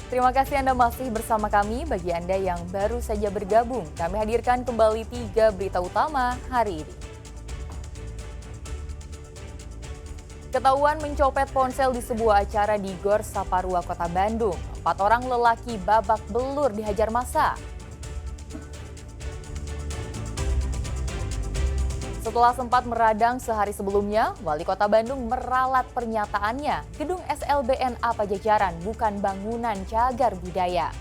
Terima kasih Anda masih bersama kami. Bagi Anda yang baru saja bergabung, kami hadirkan kembali 3 berita utama hari ini. Ketahuan mencopet ponsel di sebuah acara di Gor Saparua, Kota Bandung. 4 orang lelaki babak belur dihajar massa. Setelah sempat meradang sehari sebelumnya, Wali Kota Bandung meralat pernyataannya, gedung SLBNA Pajajaran bukan bangunan cagar budaya.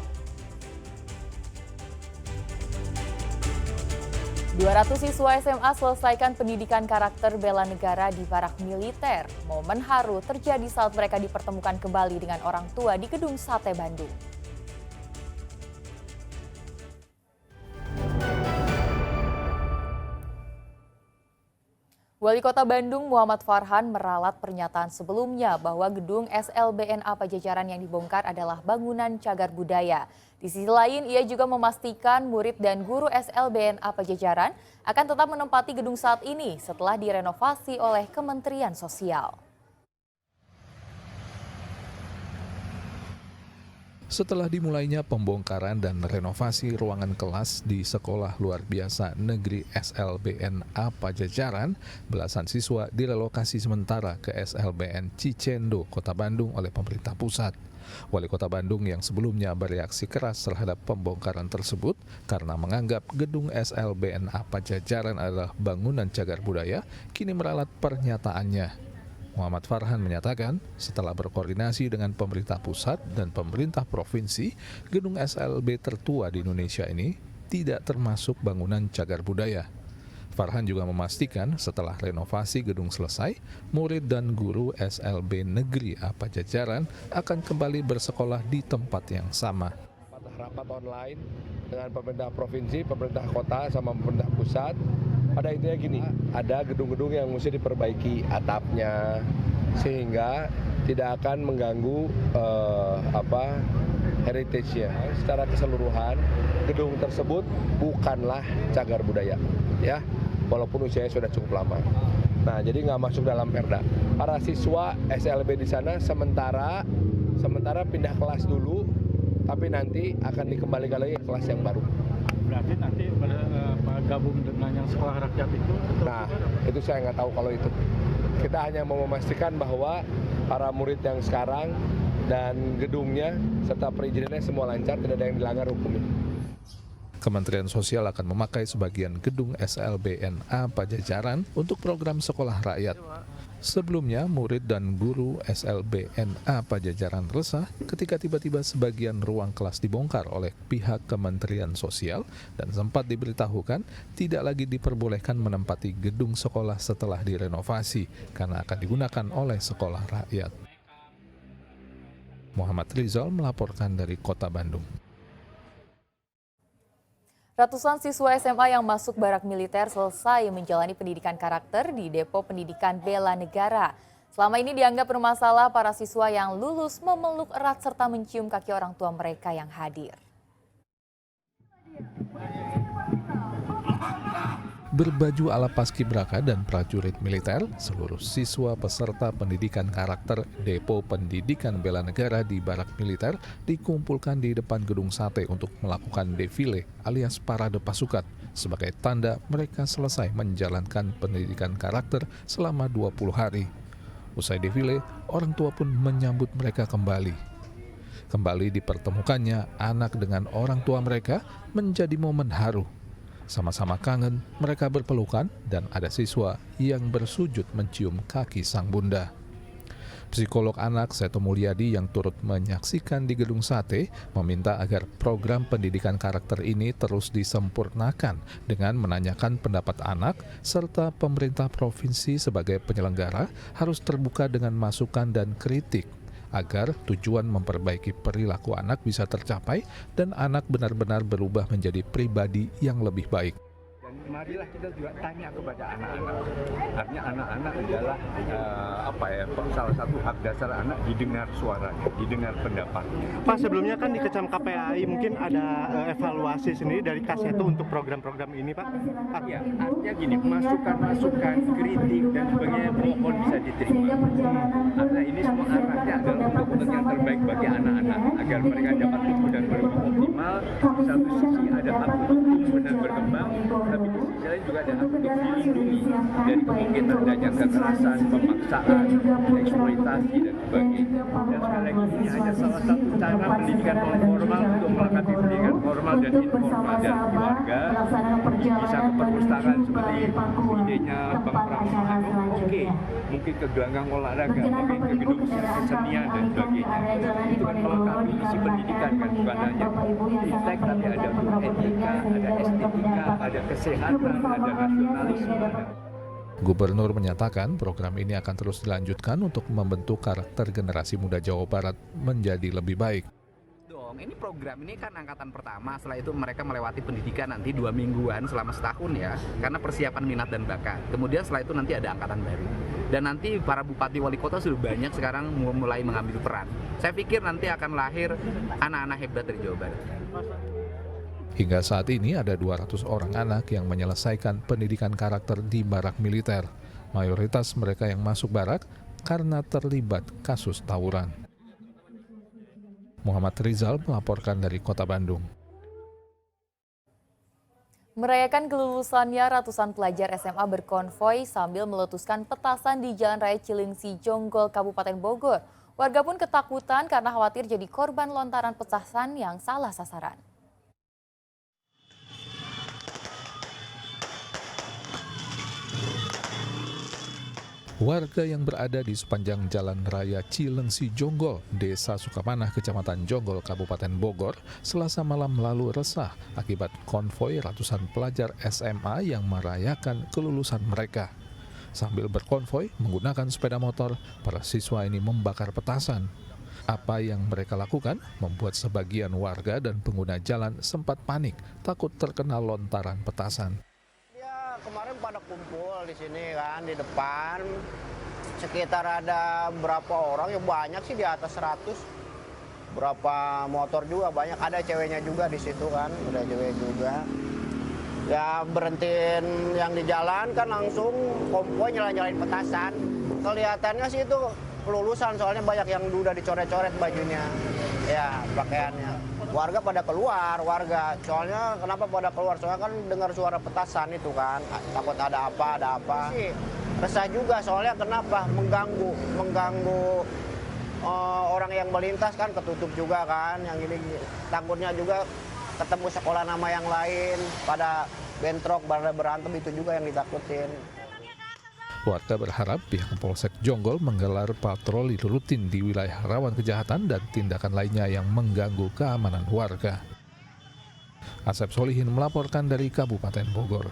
200 siswa SMA selesaikan pendidikan karakter bela negara di barak militer. Momen haru terjadi saat mereka dipertemukan kembali dengan orang tua di Gedung Sate Bandung. Wali Kota Bandung Muhammad Farhan meralat pernyataan sebelumnya bahwa gedung SLBNA Pajajaran yang dibongkar adalah bangunan cagar budaya. Di sisi lain, ia juga memastikan murid dan guru SLBNA Pajajaran akan tetap menempati gedung saat ini setelah direnovasi oleh Kementerian Sosial. Setelah dimulainya pembongkaran dan renovasi ruangan kelas di Sekolah Luar Biasa Negeri SLBNA Pajajaran, belasan siswa direlokasi sementara ke SLBN Cicendo, Kota Bandung oleh pemerintah pusat. Wali Kota Bandung yang sebelumnya bereaksi keras terhadap pembongkaran tersebut karena menganggap gedung SLBNA Pajajaran adalah bangunan cagar budaya, kini meralat pernyataannya. Muhammad Farhan menyatakan setelah berkoordinasi dengan pemerintah pusat dan pemerintah provinsi, gedung SLB tertua di Indonesia ini tidak termasuk bangunan cagar budaya. Farhan juga memastikan setelah renovasi gedung selesai, murid dan guru SLB Negeri Pajajaran akan kembali bersekolah di tempat yang sama. Rapat online dengan pemerintah provinsi, pemerintah kota, sama pemerintah pusat. Pada intinya gini, ada gedung-gedung yang mesti diperbaiki atapnya sehingga tidak akan mengganggu heritage-nya. Secara keseluruhan, gedung tersebut bukanlah cagar budaya, ya, walaupun usianya sudah cukup lama. Nah, jadi nggak masuk dalam perda. Para siswa SLB di sana sementara pindah kelas dulu, tapi nanti akan dikembalikan lagi ke kelas yang baru. Berarti nanti gabung dengan yang sekolah rakyat itu? Nah, itu saya nggak tahu kalau itu. Kita hanya mau memastikan bahwa para murid yang sekarang dan gedungnya serta perizinannya semua lancar, tidak ada yang dilanggar hukumnya. Kementerian Sosial akan memakai sebagian gedung SLBNA Pajajaran untuk program sekolah rakyat. Sebelumnya, murid dan guru SLBNA Pajajaran resah ketika tiba-tiba sebagian ruang kelas dibongkar oleh pihak Kementerian Sosial dan sempat diberitahukan tidak lagi diperbolehkan menempati gedung sekolah setelah direnovasi karena akan digunakan oleh sekolah rakyat. Muhammad Rizal melaporkan dari Kota Bandung. Ratusan siswa SMA yang masuk barak militer selesai menjalani pendidikan karakter di Depo Pendidikan Bela Negara. Selama ini dianggap bermasalah para siswa yang lulus memeluk erat serta mencium kaki orang tua mereka yang hadir. Berbaju ala paskibraka dan prajurit militer, seluruh siswa peserta pendidikan karakter Depo Pendidikan Bela Negara di Barak Militer dikumpulkan di depan Gedung Sate untuk melakukan defile alias parade pasukan sebagai tanda mereka selesai menjalankan pendidikan karakter selama 20 hari. Usai defile, orang tua pun menyambut mereka kembali. Kembali dipertemukannya anak dengan orang tua mereka menjadi momen haru. Sama-sama kangen, mereka berpelukan dan ada siswa yang bersujud mencium kaki sang bunda. Psikolog anak Seto Mulyadi yang turut menyaksikan di Gedung Sate meminta agar program pendidikan karakter ini terus disempurnakan dengan menanyakan pendapat anak serta pemerintah provinsi sebagai penyelenggara harus terbuka dengan masukan dan kritik agar tujuan memperbaiki perilaku anak bisa tercapai dan anak benar-benar berubah menjadi pribadi yang lebih baik. marilah kita juga tanya kepada anak-anak. Artinya anak-anak adalah salah satu hak dasar anak didengar suaranya, didengar pendapatnya. Pak, sebelumnya kan di Kecam KPAI mungkin ada evaluasi sendiri dari Kaseto untuk program-program ini, Pak? Ya, artinya gini, masukan-masukan, kritik dan sebagainya mohon bisa diterima. Karena ini semua arahnya adalah untuk kepentingan terbaik bagi anak-anak agar mereka dapat tumbuh dan berkembang optimal. Di satu sisi ada hak untuk tumbuh dan berkembang, tapi di sisi lain juga ada hak untuk dilindungi dari kemungkinan adanya kekerasan, pemaksaan, eksploitasi dan sebagainya. Dan sekali lagi ini hanya salah satu cara pendidikan non formal untuk melengkapi pendidikan formal dan informal dan keluarga. Bisa ke perpustakaan seperti idenya Bang Pram, oke, mungkin ke gelanggang olahraga, mungkin ke gedung kesenian dan sebagainya. Itu kan melengkapi isi pendidikan kan, bukan hanya intek tapi ada etika, ada estetika, ada kesehatan, ada nasionalisme. Gubernur menyatakan program ini akan terus dilanjutkan untuk membentuk karakter generasi muda Jawa Barat menjadi lebih baik. Ini program ini kan angkatan pertama, setelah itu mereka melewati pendidikan nanti 2 mingguan selama setahun ya, karena persiapan minat dan bakat. Kemudian setelah itu nanti ada angkatan baru. Dan nanti para bupati wali kota sudah banyak sekarang mulai mengambil peran. Saya pikir nanti akan lahir anak-anak hebat dari Jawa Barat. Hingga saat ini ada 200 orang anak yang menyelesaikan pendidikan karakter di barak militer. Mayoritas mereka yang masuk barak karena terlibat kasus tawuran. Muhammad Rizal melaporkan dari Kota Bandung. Merayakan kelulusannya, ratusan pelajar SMA berkonvoi sambil meletuskan petasan di Jalan Raya Cilengsi, Jonggol, Kabupaten Bogor. Warga pun ketakutan karena khawatir jadi korban lontaran petasan yang salah sasaran. Warga yang berada di sepanjang Jalan Raya Cilengsi Jonggol, Desa Sukamanah, Kecamatan Jonggol, Kabupaten Bogor, Selasa malam lalu resah akibat konvoi ratusan pelajar SMA yang merayakan kelulusan mereka. Sambil berkonvoi menggunakan sepeda motor, para siswa ini membakar petasan. Apa yang mereka lakukan membuat sebagian warga dan pengguna jalan sempat panik, takut terkena lontaran petasan. Kemarin pada kumpul di sini kan, di depan. Sekitar ada berapa orang, ya banyak sih di atas 100. Berapa motor juga banyak, ada ceweknya juga di situ kan, ada cewek juga. Ya berhentiin yang di jalan kan langsung konvoy nyalain petasan. Kelihatannya sih itu kelulusan, soalnya banyak yang udah dicoret-coret bajunya. Ya, pakaiannya. Warga pada keluar, soalnya kenapa pada keluar? Soalnya kan dengar suara petasan itu kan, takut ada apa. Sih, resah juga soalnya kenapa? Mengganggu orang yang melintas kan, ketutup juga kan, yang ini takutnya juga ketemu sekolah nama yang lain, pada bentrok, pada berantem, itu juga yang ditakutin. Warga berharap pihak Polsek Jonggol menggelar patroli rutin di wilayah rawan kejahatan dan tindakan lainnya yang mengganggu keamanan warga. Asep Solihin melaporkan dari Kabupaten Bogor.